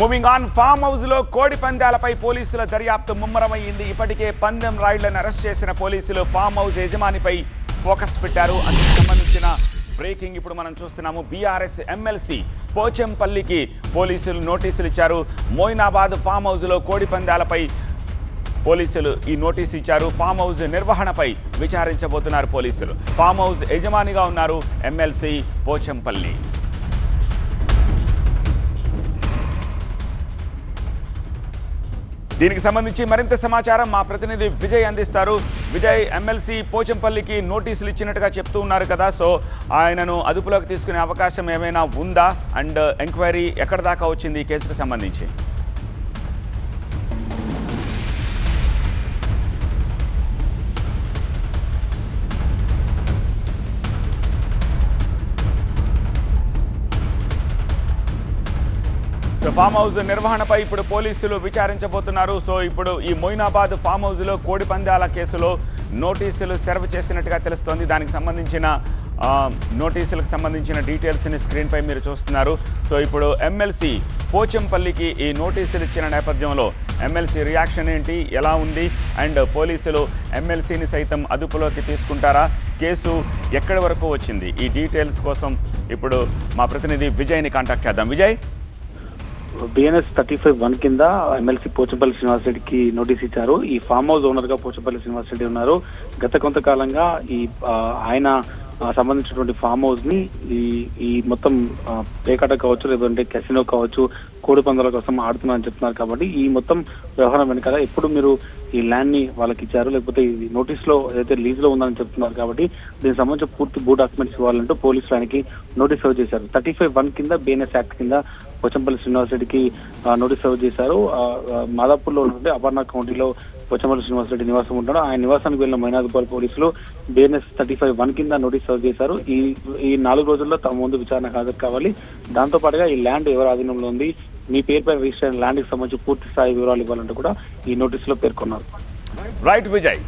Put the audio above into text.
Moving on, farm house లో కోడి పందాలపై పోలీసుల దర్యాప్తు ముమ్మరమైంది. ఇప్పటికే పందెం రాయుళ్లను అరెస్ట్ చేసిన పోలీసులు ఫామ్ హౌస్ యజమానిపై ఫోకస్ పెట్టారు. అందుకు సంబంధించిన బ్రేకింగ్ ఇప్పుడు మనం చూస్తున్నాము. బీఆర్ఎస్ ఎమ్మెల్సీ పోచంపల్లికి పోలీసులు నోటీసులు ఇచ్చారు. మోయినాబాద్ ఫామ్ హౌస్ లో కోడి పందాలపై పోలీసులు ఈ నోటీసు ఇచ్చారు. ఫామ్ హౌస్ నిర్వహణపై విచారించబోతున్నారు పోలీసులు. ఫామ్ హౌస్ యజమానిగా ఉన్నారు ఎమ్మెల్సీ పోచంపల్లి. దీనికి సంబంధించి మరింత సమాచారం మా ప్రతినిధి విజయ్ అందిస్తారు. విజయ్, ఎమ్మెల్సీ పోచంపల్లికి నోటీసులు ఇచ్చినట్టుగా చెప్తూ ఉన్నారు కదా, సో ఆయనను అదుపులోకి తీసుకునే అవకాశం ఏమైనా ఉందా? అండ్ ఎంక్వైరీ ఎక్కడ దాకా వచ్చింది ఈ కేసుకు సంబంధించి? సో ఫామ్ హౌస్ నిర్వహణపై ఇప్పుడు పోలీసులు విచారించబోతున్నారు. సో ఇప్పుడు ఈ మొయినాబాద్ ఫామ్ హౌస్లో కోడి పందాల కేసులో నోటీసులు సర్వ్ చేసినట్టుగా తెలుస్తోంది. దానికి సంబంధించిన నోటీసులకు సంబంధించిన డీటెయిల్స్ని స్క్రీన్పై మీరు చూస్తున్నారు. సో ఇప్పుడు ఎమ్మెల్సీ పోచంపల్లికి ఈ నోటీసులు ఇచ్చిన నేపథ్యంలో ఎమ్మెల్సీ రియాక్షన్ ఏంటి, ఎలా ఉంది? అండ్ పోలీసులు ఎమ్మెల్సీని సైతం అదుపులోకి తీసుకుంటారా? కేసు ఎక్కడి వరకు వచ్చింది? ఈ డీటెయిల్స్ కోసం ఇప్పుడు మా ప్రతినిధి విజయ్ని కాంటాక్ట్ చేద్దాం. విజయ్, బిఎన్ఎస్ 35(1) కింద ఎమ్మెల్సీ పోచంపల్లి శ్రీనివాస్ రెడ్డికి నోటీస్ ఇచ్చారు. ఈ ఫామ్ హౌస్ ఓనర్ గా పోచంపల్లి శ్రీనివాస్ రెడ్డి ఉన్నారు. గత కొంతకాలంగా ఆయన సంబంధించినటువంటి ఫామ్ హౌస్ ని ఈ మొత్తం పేకాట కావచ్చు, లేదంటే కెసినో కావచ్చు, కోడి పందాల కోసం ఆడుతున్నారని చెప్తున్నారు. కాబట్టి ఈ మొత్తం వ్యవహారం వెనకాల ఎప్పుడు మీరు ఈ ల్యాండ్ ని వాళ్ళకి ఇచ్చారు, లేకపోతే ఈ నోటీస్ లో ఏదైతే లీజ్ లో ఉందని చెప్తున్నారు. కాబట్టి దీనికి సంబంధించిన పూర్తి భూ డాక్యుమెంట్స్ ఇవ్వాలంటూ పోలీసులు ఆయనకి నోటీస్ సర్వ్ చేశారు. 35(1) కింద బిఎన్ఎస్ యాక్ట్ కింద పోచంపల్లి శ్రీనివాస్ రెడ్డికి నోటీస్ సర్వ్ చేశారు. మాదాపూర్ లో ఉన్నటువంటి అపర్ణ కౌంటీలో పోచంపల్లి శ్రీనివాస్ రెడ్డి నివాసం ఉంటాడు. ఆయన నివాసానికి వెళ్ళిన మైనాదుపాల్ పోలీసులు బిఎన్ఎస్ 35(1) కింద నోటీస్ సర్వ్ చేశారు. ఈ 4 రోజుల్లో తమ ముందు విచారణ హాజరు కావాలి. దాంతో పాటుగా ఈ ల్యాండ్ ఎవరి ఆధీనంలో ఉంది, మీ పేరుపై రిజిస్టర్ అయిన ల్యాండ్ కి సంబంధించి పూర్తి స్థాయి వివరాలు ఇవ్వాలంటూ కూడా ఈ నోటీసులో పేర్కొన్నారు. రైట్ విజయ్.